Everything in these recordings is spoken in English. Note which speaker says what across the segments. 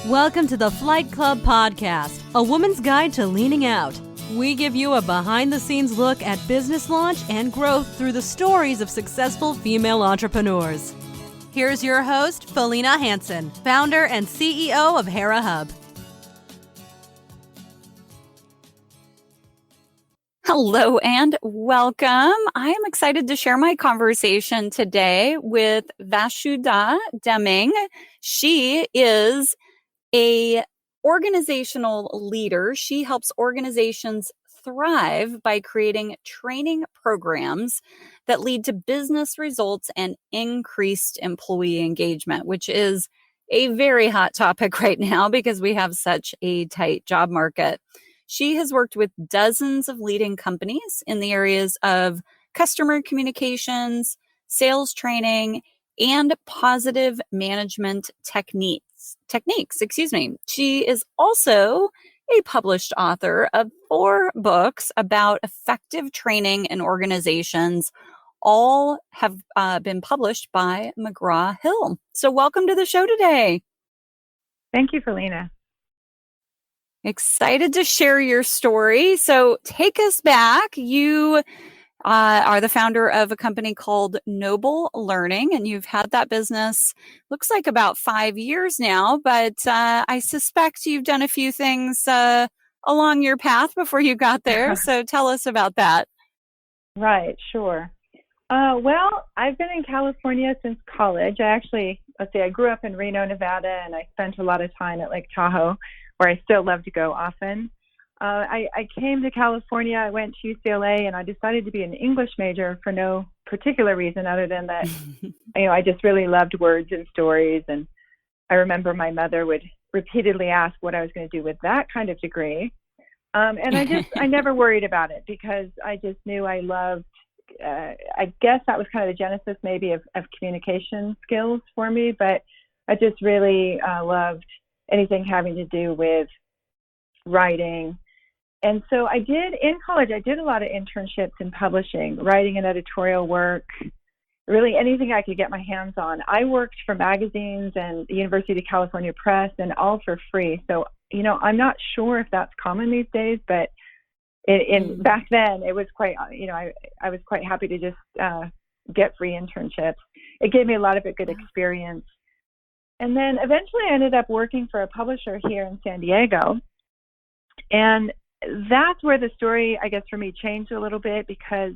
Speaker 1: Welcome to the Flight Club Podcast, a woman's guide to leaning out. We give you a behind-the-scenes look at business launch and growth through the stories of successful female entrepreneurs. Here's your host, Felina Hansen, founder and CEO of Hera Hub.
Speaker 2: Hello and welcome. I am excited to share my conversation today with Vasudha Deming. She is a organizational leader. She helps organizations thrive by creating training programs that lead to business results and increased employee engagement, which is a very hot topic right now because we have such a tight job market. She has worked with dozens of leading companies in the areas of customer communications, sales training, and positive management techniques. She is also a published author of 4 books about effective training in organizations. All have been published by McGraw-Hill. So welcome to the show today.
Speaker 3: Thank you, Felina.
Speaker 2: Excited to share your story. So take us back. You are the founder of a company called Noble Learning, and you've had that business, looks like about 5 years now, but I suspect you've done a few things along your path before you got there. So tell us about that.
Speaker 3: Right, sure. Well, I've been in California since college. I grew up in Reno, Nevada, and I spent a lot of time at Lake Tahoe, where I still love to go often. I came to California, I went to UCLA, and I decided to be an English major for no particular reason other than that, I just really loved words and stories. And I remember my mother would repeatedly ask what I was going to do with that kind of degree. And I never worried about it because I just knew I loved, I guess that was kind of the genesis maybe of communication skills for me, but I just really loved anything having to do with writing. And so in college, I did a lot of internships in publishing, writing and editorial work, really anything I could get my hands on. I worked for magazines and the University of California Press, and all for free. So, I'm not sure if that's common these days, but back then it was quite, I was quite happy to just get free internships. It gave me a lot of good experience. And then eventually I ended up working for a publisher here in San Diego. And that's where the story, I guess, for me changed a little bit, because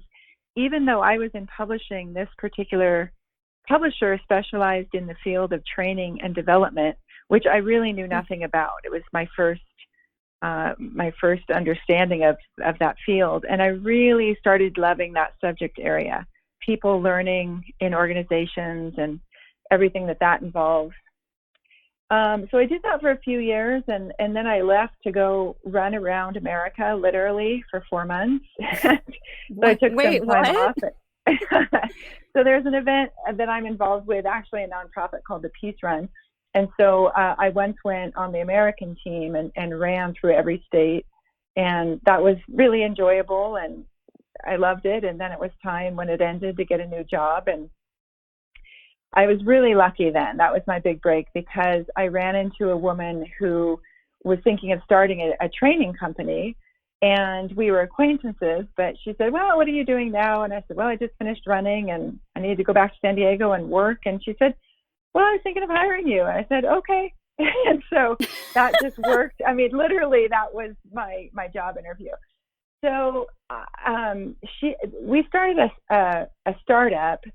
Speaker 3: even though I was in publishing, this particular publisher specialized in the field of training and development, which I really knew nothing about. It was my first understanding of that field. And I really started loving that subject area, people learning in organizations and everything that involves. So I did that for a few years, and then I left to go run around America, literally, for 4 months. So I took some time off. So there's an event that I'm involved with, actually a nonprofit called the Peace Run. And so I once went on the American team and ran through every state, and that was really enjoyable, and I loved it. And then it was time when it ended to get a new job, and I was really lucky then. That was my big break, because I ran into a woman who was thinking of starting a training company, and we were acquaintances, but she said, well, what are you doing now? And I said, well, I just finished running and I need to go back to San Diego and work. And she said, well, I was thinking of hiring you. And I said, okay. And so that just worked. I mean, literally that was my job interview. So we started a startup,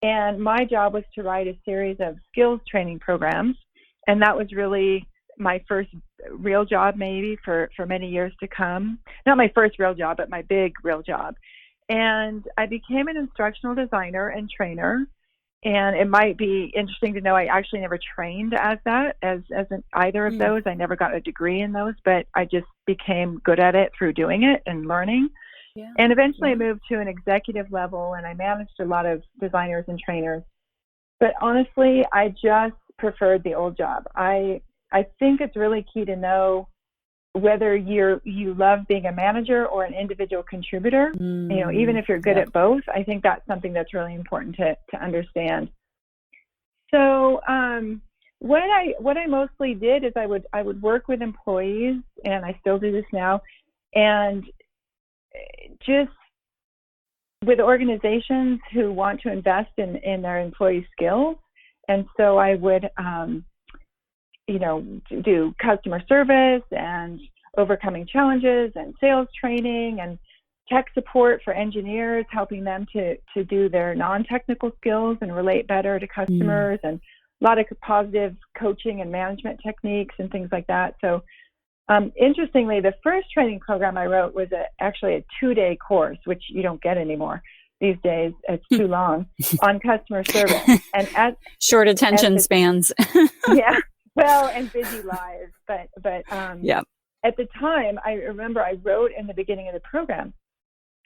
Speaker 3: and my job was to write a series of skills training programs. And that was really my first real job, maybe for many years to come. Not my first real job, but my big real job. And I became an instructional designer and trainer. And it might be interesting to know I actually never trained as either of those. I never got a degree in those, but I just became good at it through doing it and learning. Yeah. And eventually I moved to an executive level, and I managed a lot of designers and trainers. But honestly, I just preferred the old job. I think it's really key to know whether you love being a manager or an individual contributor. Even if you're good at both, I think that's something that's really important to understand. So what I mostly did is I would work with employees, and I still do this now, and just with organizations who want to invest in their employee skills. And so I would do customer service and overcoming challenges and sales training and tech support for engineers, helping them to do their non-technical skills and relate better to customers, and a lot of positive coaching and management techniques and things like that. So interestingly, the first training program I wrote was actually a 2-day course, which you don't get anymore these days. It's too long, on customer service. And
Speaker 2: short attention spans.
Speaker 3: Yeah, well, and busy lives. But
Speaker 2: yeah.
Speaker 3: At the time, I remember I wrote in the beginning of the program,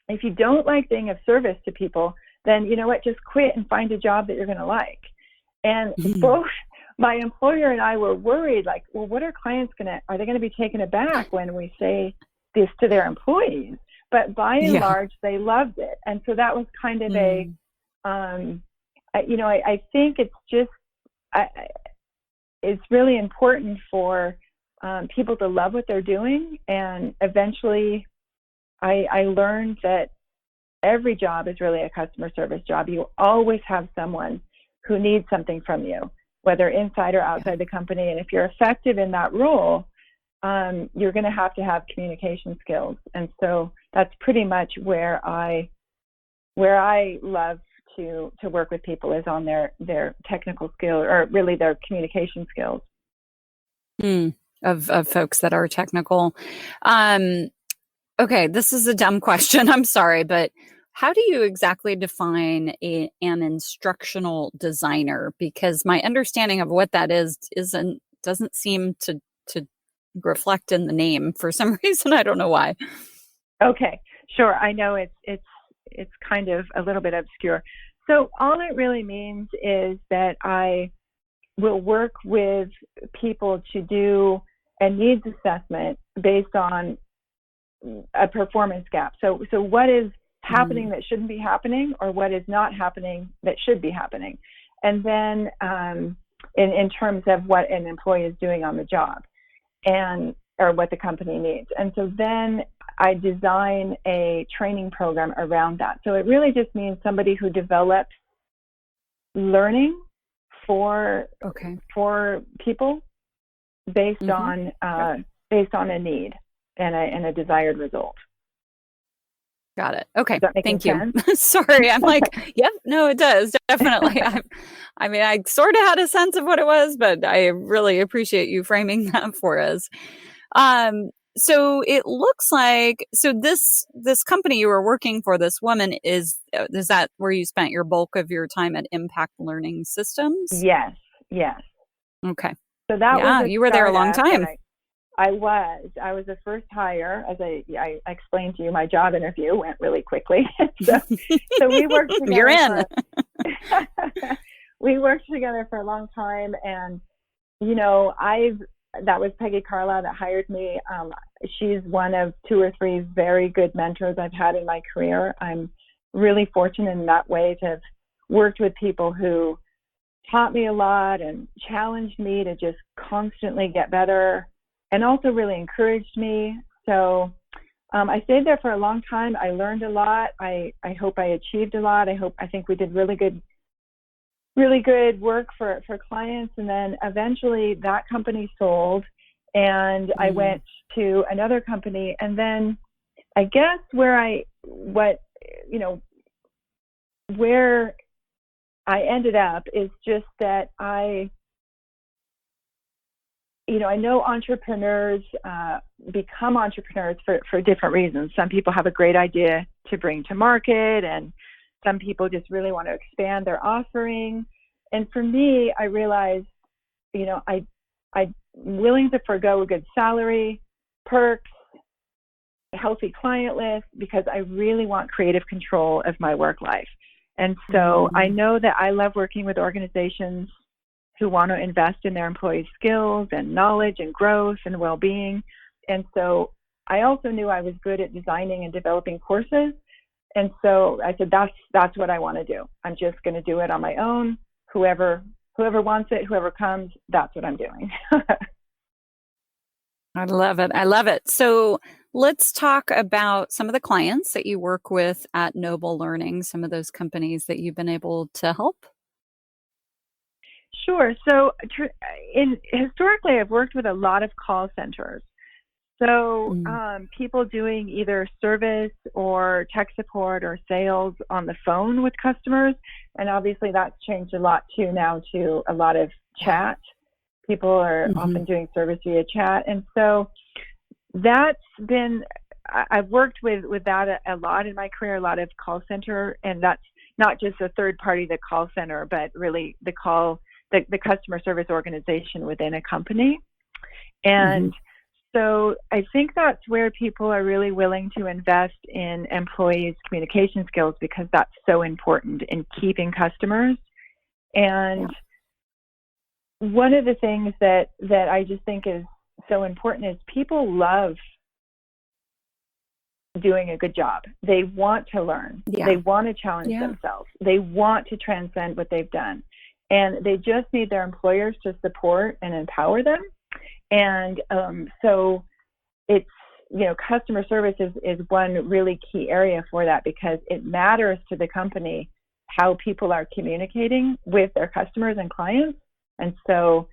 Speaker 3: if you don't like being of service to people, then you know what, just quit and find a job that you're going to like. And both my employer and I were worried, like, well, what are clients are they going to be taken aback when we say this to their employees? But by and large, they loved it. And so that was kind of I think it's just, it's really important for people to love what they're doing. And eventually I learned that every job is really a customer service job. You always have someone who needs something from you, whether inside or outside the company. And if you're effective in that role, you're going to have communication skills. And so that's pretty much where I love to work with people, is on their technical skill, or really their communication skills.
Speaker 2: Of folks that are technical. Okay, this is a dumb question. I'm sorry, but how do you exactly define an instructional designer? Because my understanding of what that doesn't seem to reflect in the name for some reason. I don't know why.
Speaker 3: Okay, sure. I know it's kind of a little bit obscure. So all it really means is that I will work with people to do a needs assessment based on a performance gap. So what is happening that shouldn't be happening, or what is not happening that should be happening? And then in terms of what an employee is doing on the job, or what the company needs. And so then I design a training program around that. So it really just means somebody who develops learning for people based on a need and a desired result.
Speaker 2: Got it. Okay. Thank
Speaker 3: sense?
Speaker 2: you. Sorry. I'm like, yep, no, it does. Definitely. I sort of had a sense of what it was, but I really appreciate you framing that for us. So it looks like, this company you were working for, this woman, is that where you spent your bulk of your time at Impact Learning Systems?
Speaker 3: Yes.
Speaker 2: Okay.
Speaker 3: So that
Speaker 2: you were there a long time.
Speaker 3: I was the first hire. As I explained to you, my job interview went really quickly. so we worked together.
Speaker 2: You're in.
Speaker 3: We worked together for a long time, and that was Peggy Carlisle that hired me. She's one of 2 or 3 very good mentors I've had in my career. I'm really fortunate in that way to have worked with people who taught me a lot and challenged me to just constantly get better, and also really encouraged me. So I stayed there for a long time. I learned a lot. I hope I achieved a lot. I think we did really good work for clients. And then eventually that company sold, and I went to another company. And then I guess where I ended up is just that I know entrepreneurs become entrepreneurs for different reasons. Some people have a great idea to bring to market, and some people just really want to expand their offering. And for me, I realized, I'm willing to forego a good salary, perks, a healthy client list, because I really want creative control of my work life. And so I know that I love working with organizations who want to invest in their employees' skills and knowledge and growth and well-being. And so I also knew I was good at designing and developing courses. And so I said, that's what I want to do. I'm just going to do it on my own. Whoever whoever wants it, whoever comes, that's what I'm doing.
Speaker 2: I love it. I love it. So let's talk about some of the clients that you work with at Noble Learning, some of those companies that you've been able to help.
Speaker 3: Sure. So historically, I've worked with a lot of call centers. So people doing either service or tech support or sales on the phone with customers. And obviously that's changed a lot too now to a lot of chat. People are often doing service via chat. And so that's been, I've worked with that a lot in my career, a lot of call center. And that's not just a third party, the call center, but really the customer service organization within a company. And so I think that's where people are really willing to invest in employees' communication skills, because that's so important in keeping customers. And one of the things that I just think is so important is people love doing a good job. They want to learn. They want to challenge themselves. They want to transcend what they've done. And they just need their employers to support and empower them. And so it's, customer service is one really key area for that, because it matters to the company how people are communicating with their customers and clients. And so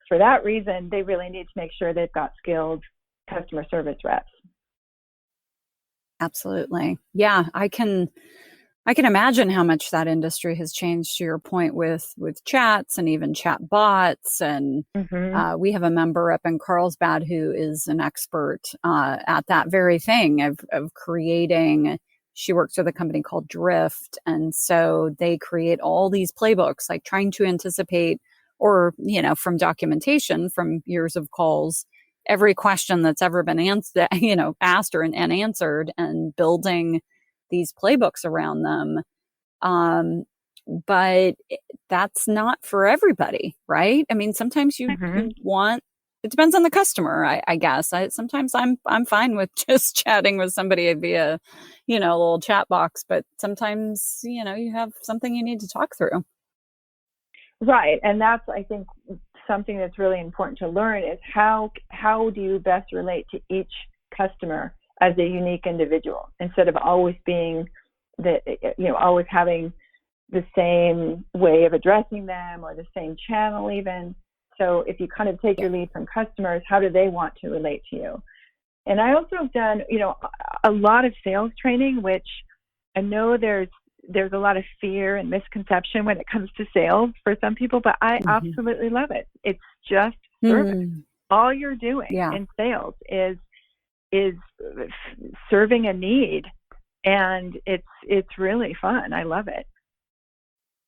Speaker 3: for that reason, they really need to make sure they've got skilled customer service reps.
Speaker 2: Absolutely. Yeah, I can imagine how much that industry has changed, to your point, with chats and even chat bots. And we have a member up in Carlsbad who is an expert at that very thing of creating. She works with a company called Drift. And so they create all these playbooks, like trying to anticipate, or, from documentation from years of calls, every question that's ever been asked and answered, and building these playbooks around them. But that's not for everybody, right? I mean, sometimes you want, it depends on the customer, I guess. Sometimes I'm fine with just chatting with somebody via, a little chat box, but sometimes, you have something you need to talk through.
Speaker 3: Right. And that's, I think, something that's really important to learn is how do you best relate to each customer as a unique individual, instead of always being always having the same way of addressing them or the same channel even. So if you kind of take your lead from customers, how do they want to relate to you? And I also have done, a lot of sales training, which I know there's a lot of fear and misconception when it comes to sales for some people, but I absolutely love it. It's just service. All you're doing in sales is serving a need, and it's really fun. I love it.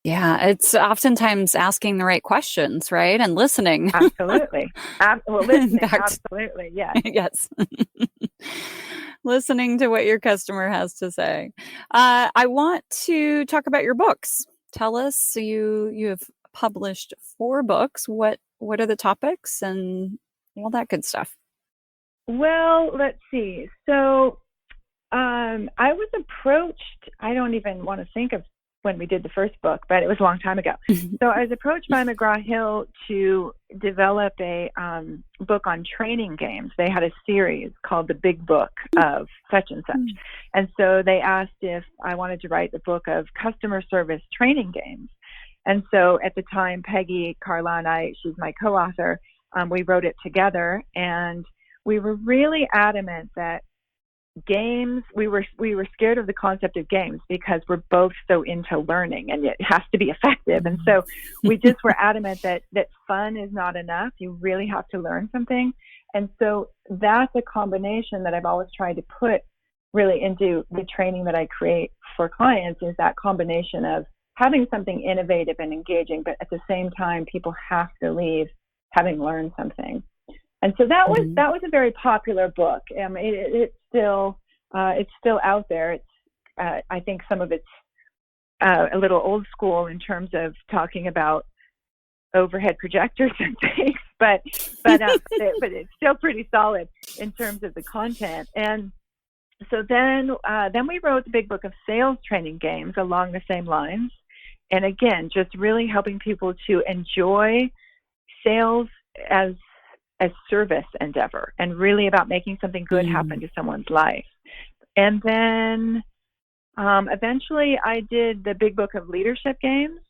Speaker 2: Yeah, it's oftentimes asking the right questions, right? And listening.
Speaker 3: Absolutely. Listening, absolutely, yes.
Speaker 2: Yes. Listening to what your customer has to say. I want to talk about your books. Tell us, so you have published 4 books. What are the topics and all that good stuff? Well,
Speaker 3: let's see. So I was approached, I don't even want to think of when we did the first book, but it was a long time ago. So I was approached by McGraw-Hill to develop a book on training games. They had a series called The Big Book of such and such. And so they asked if I wanted to write the book of customer service training games. And so at the time, Peggy Carla and I, she's my co-author, we wrote it together, and we were really adamant that games, we were scared of the concept of games because we're both so into learning, and it has to be effective. And so we just were adamant that fun is not enough. You really have to learn something. And so that's a combination that I've always tried to put really into the training that I create for clients, is that combination of having something innovative and engaging, but at the same time, people have to leave having learned something. And so that was a very popular book. It's still out there. It's I think some of it's a little old school in terms of talking about overhead projectors and things, but it's still pretty solid in terms of the content. And so then we wrote the Big Book of Sales Training Games along the same lines. And again, just really helping people to enjoy sales as a service endeavor and really about making something good happen to someone's life. And then eventually I did the Big Book of Leadership Games,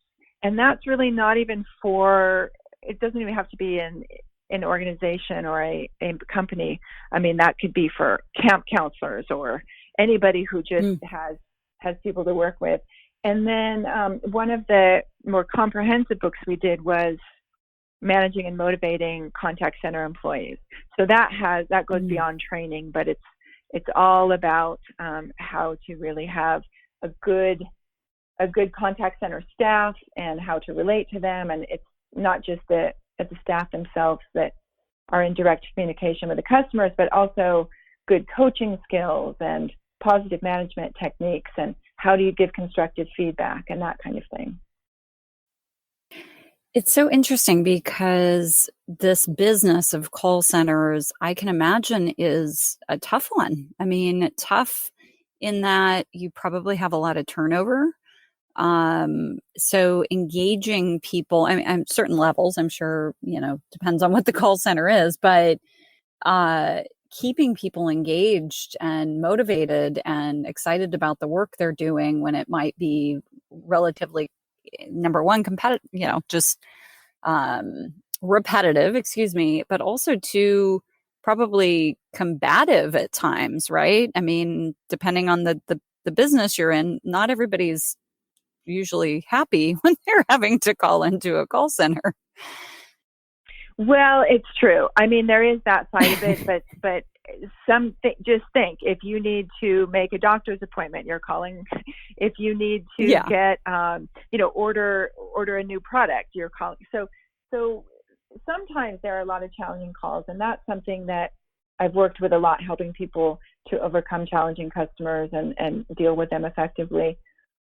Speaker 3: and that's really not even for, it doesn't even have to be an organization or a company. I mean, that could be for camp counselors or anybody who just has people to work with. And then one of the more comprehensive books we did was Managing and Motivating Contact Center Employees. So that goes beyond training, but it's all about how to really have a good contact center staff and how to relate to them. And it's not just the staff themselves that are in direct communication with the customers, but also good coaching skills and positive management techniques and how do you give constructive feedback and that kind of thing.
Speaker 2: It's so interesting because this business of call centers, I can imagine, is a tough one. I mean, tough in that you probably have a lot of turnover. So engaging people, I mean, at certain levels, I'm sure, depends on what the call center is, but keeping people engaged and motivated and excited about the work they're doing when it might be relatively, number one, competitive, just repetitive, but also too probably combative at times, right? I mean, depending on the business you're in, not everybody's usually happy when they're having to call into a call center.
Speaker 3: Well, it's true. I mean, there is that side of it, but just think, if you need to make a doctor's appointment, you're calling. If you need to get, order a new product, you're calling. So sometimes there are a lot of challenging calls, and that's something that I've worked with a lot, helping people to overcome challenging customers and deal with them effectively.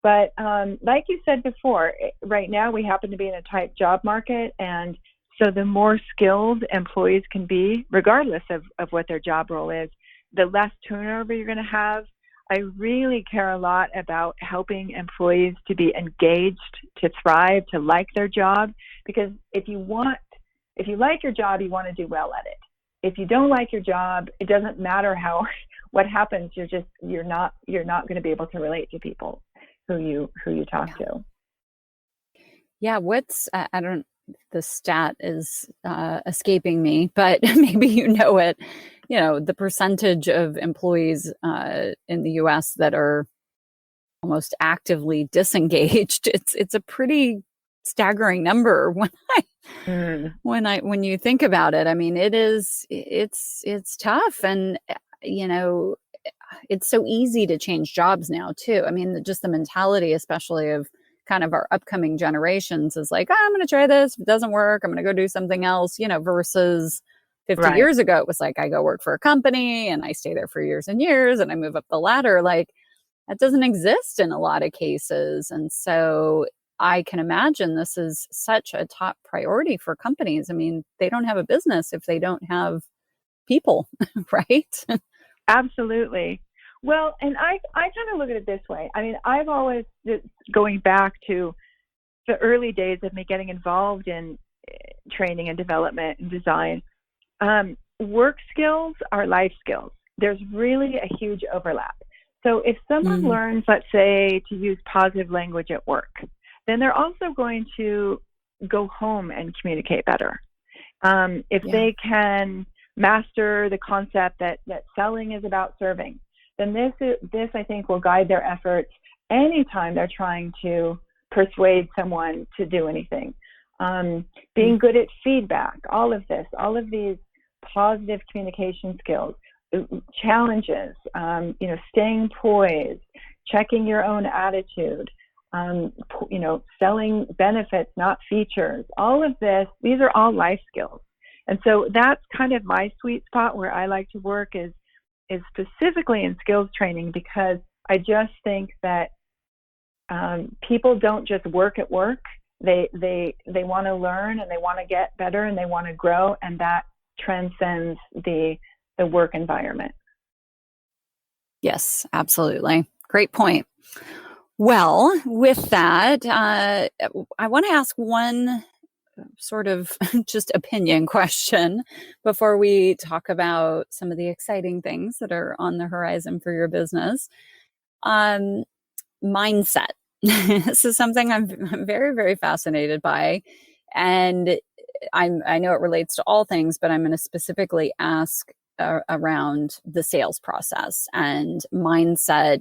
Speaker 3: But like you said before, right now we happen to be in a tight job market, and so the more skilled employees can be, regardless of what their job role is, the less turnover you're going to have. I really care a lot about helping employees to be engaged, to thrive, to like their job, because if you like your job, you want to do well at it. If you don't like your job, it doesn't matter what happens. You're not going to be able to relate to people who you talk to.
Speaker 2: Yeah, the stat is escaping me, but maybe you know it. The percentage of employees in the U.S. that are almost actively disengaged. It's a pretty staggering number when you think about it. I mean, it's tough, and it's so easy to change jobs now too. I mean, just the mentality, especially of kind of our upcoming generations, is like, I'm going to try this. If it doesn't work, I'm going to go do something else, versus 50 years ago, it was like, I go work for a company and I stay there for years and years and I move up the ladder. Like, that doesn't exist in a lot of cases. And so I can imagine this is such a top priority for companies. I mean, they don't have a business if they don't have people, right?
Speaker 3: Absolutely. Well, and I kind of look at it this way. I mean, I've always, going back to the early days of me getting involved in training and development and design, work skills are life skills. There's really a huge overlap. So if someone learns, let's say, to use positive language at work, then they're also going to go home and communicate better. If they can master the concept that selling is about serving, then this I think will guide their efforts anytime they're trying to persuade someone to do anything. Being good at feedback, all of these positive communication skills, challenges, staying poised, checking your own attitude, selling benefits, not features, all of this, these are all life skills. And so that's kind of my sweet spot where I like to work is specifically in skills training, because I just think that people don't just work at work. They want to learn and they want to get better and they want to grow, and that transcends the work environment.
Speaker 2: Yes, absolutely. Great point. Well, with that, I want to ask one sort of just opinion question before we talk about some of the exciting things that are on the horizon for your business. Um, Mindset. This is something I'm very, very fascinated by. And I know it relates to all things, but I'm going to specifically ask around the sales process and mindset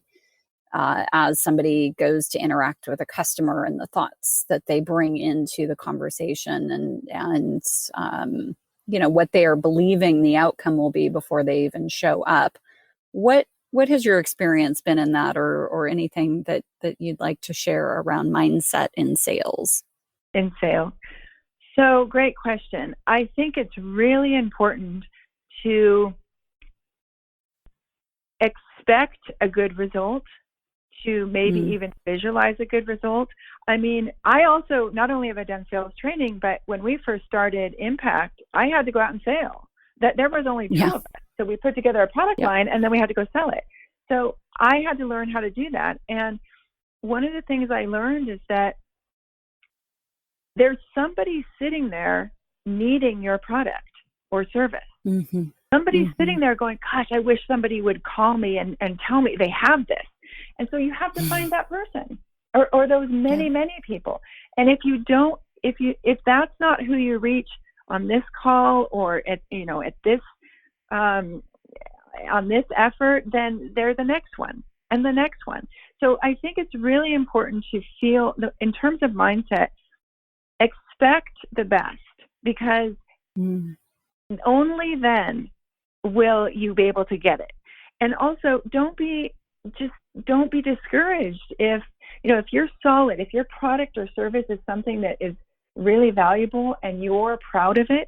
Speaker 2: as somebody goes to interact with a customer and the thoughts that they bring into the conversation and what they are believing the outcome will be before they even show up. What has your experience been in that, or anything that you'd like to share around mindset in sales?
Speaker 3: In sales. So great question. I think it's really important to expect a good result, to maybe even visualize a good result. I mean, I also, not only have I done sales training, but when we first started Impact, I had to go out and sell. That there was only two of us. So we put together a product line and then we had to go sell it. So I had to learn how to do that. And one of the things I learned is that there's somebody sitting there needing your product or service. Somebody's sitting there going, gosh, I wish somebody would call me and tell me they have this. And so you have to find that person or those many, many people. And if you don't, if that's not who you reach on this call or at this, on this effort, then they're the next one and the next one. So I think it's really important to feel, in terms of mindset, expect the best, because only then will you be able to get it. And also don't be discouraged if you're solid, if your product or service is something that is really valuable and you're proud of it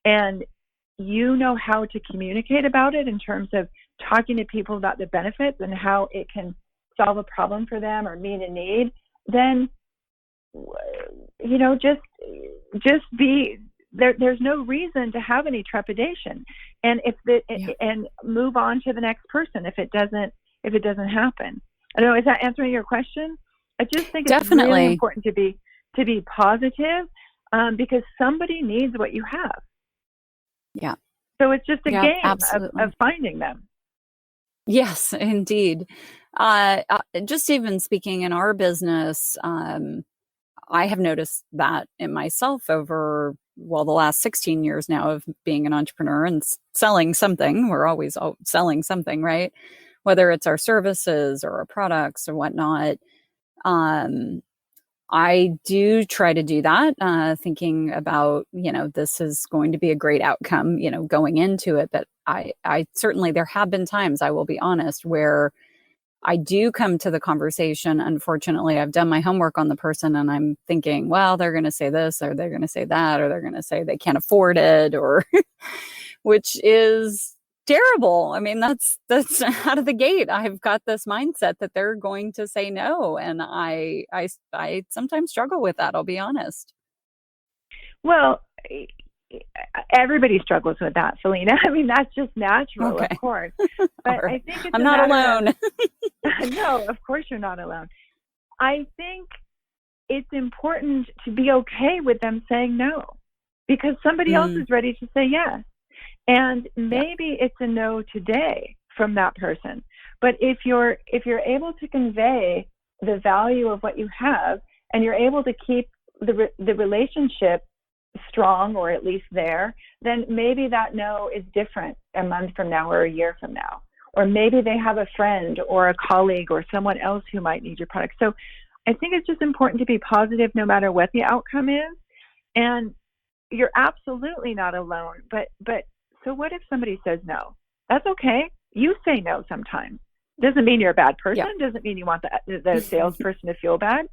Speaker 3: and you know how to communicate about it in terms of talking to people about the benefits and how it can solve a problem for them or meet a need, then just be there. There's no reason to have any trepidation, and and move on to the next person if it doesn't happen. I don't know. Is that answering your question? I just think it's really important to be positive, because somebody needs what you have. Yeah. So it's just a game of finding them.
Speaker 2: Yes, indeed. Just even speaking in our business, I have noticed that in myself over, the last 16 years now of being an entrepreneur and selling something. We're always selling something, right? Whether it's our services or our products or whatnot. I do try to do that, thinking about, this is going to be a great outcome, going into it. But I certainly, there have been times, I will be honest, where I do come to the conversation. Unfortunately, I've done my homework on the person and I'm thinking, well, they're going to say this or they're going to say that, or they're going to say they can't afford it, or which is terrible. I mean, that's out of the gate. I've got this mindset that they're going to say no. And I sometimes struggle with that. I'll be honest.
Speaker 3: Well, everybody struggles with that, Selena. I mean, that's just natural, of course. But I think it's
Speaker 2: I'm not alone.
Speaker 3: No, of course you're not alone. I think it's important to be okay with them saying no, because somebody else is ready to say yes. And maybe it's a no today from that person. But if you're able to convey the value of what you have, and you're able to keep the relationship strong, or at least there, then maybe that no is different a month from now or a year from now. Or maybe they have a friend or a colleague or someone else who might need your product. So I think it's just important to be positive no matter what the outcome is. And you're absolutely not alone. But so what if somebody says no? That's okay. You say no sometimes. Doesn't mean you're a bad person. Doesn't mean you want the salesperson to feel bad.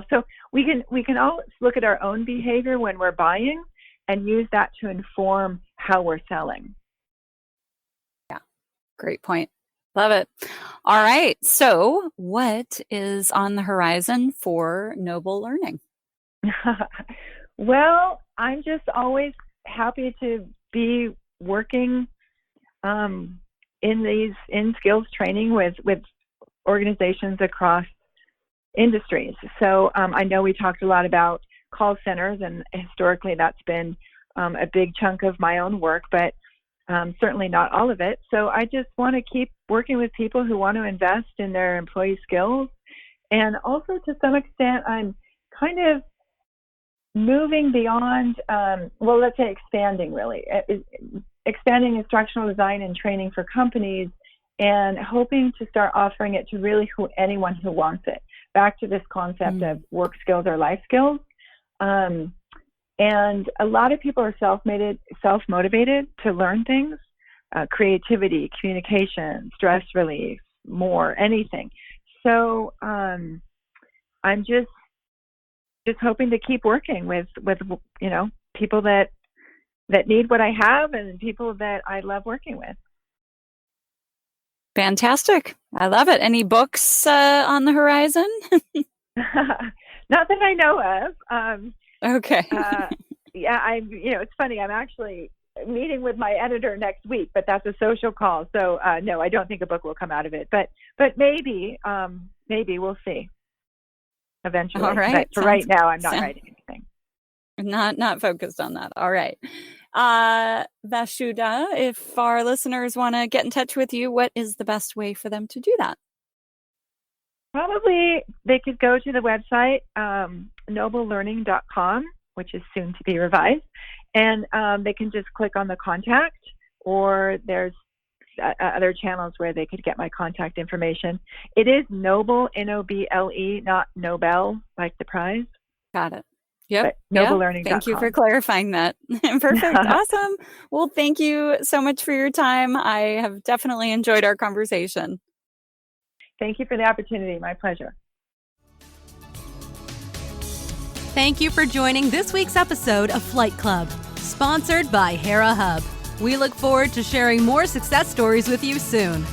Speaker 3: So we can all look at our own behavior when we're buying and use that to inform how we're selling.
Speaker 2: Yeah, great point. Love it. All right. So what is on the horizon for Noble Learning?
Speaker 3: Well, I'm just always happy to be working in skills training with organizations across industries. So I know we talked a lot about call centers, and historically that's been a big chunk of my own work, but certainly not all of it. So I just want to keep working with people who want to invest in their employee skills. And also, to some extent, I'm kind of moving beyond, let's say expanding, really. Expanding instructional design and training for companies, and hoping to start offering it to really anyone who wants it. Back to this concept of work skills or life skills. And a lot of people are self-motivated to learn things, creativity, communication, stress relief, anything. So I'm just hoping to keep working with people that need what I have, and people that I love working with.
Speaker 2: Fantastic. I love it. Any books on the horizon?
Speaker 3: Not that I know of.
Speaker 2: Okay.
Speaker 3: Yeah, it's funny. I'm actually meeting with my editor next week, but that's a social call. So no, I don't think a book will come out of it. But maybe we'll see eventually.
Speaker 2: All right.
Speaker 3: But for right now, I'm not writing anything.
Speaker 2: Not focused on that. All right. Vasudha, if our listeners want to get in touch with you, what is the best way for them to do that?
Speaker 3: Probably they could go to the website, noblelearning.com, which is soon to be revised, and they can just click on the contact, or there's other channels where they could get my contact information. It is Noble, Noble, not Nobel, like the prize.
Speaker 2: Got it. Yep.
Speaker 3: NobleLearning.com.
Speaker 2: Thank you for clarifying that. Perfect. Awesome. Well, thank you so much for your time. I have definitely enjoyed our conversation.
Speaker 3: Thank you for the opportunity. My pleasure.
Speaker 1: Thank you for joining this week's episode of Flight Club, sponsored by Hera Hub. We look forward to sharing more success stories with you soon.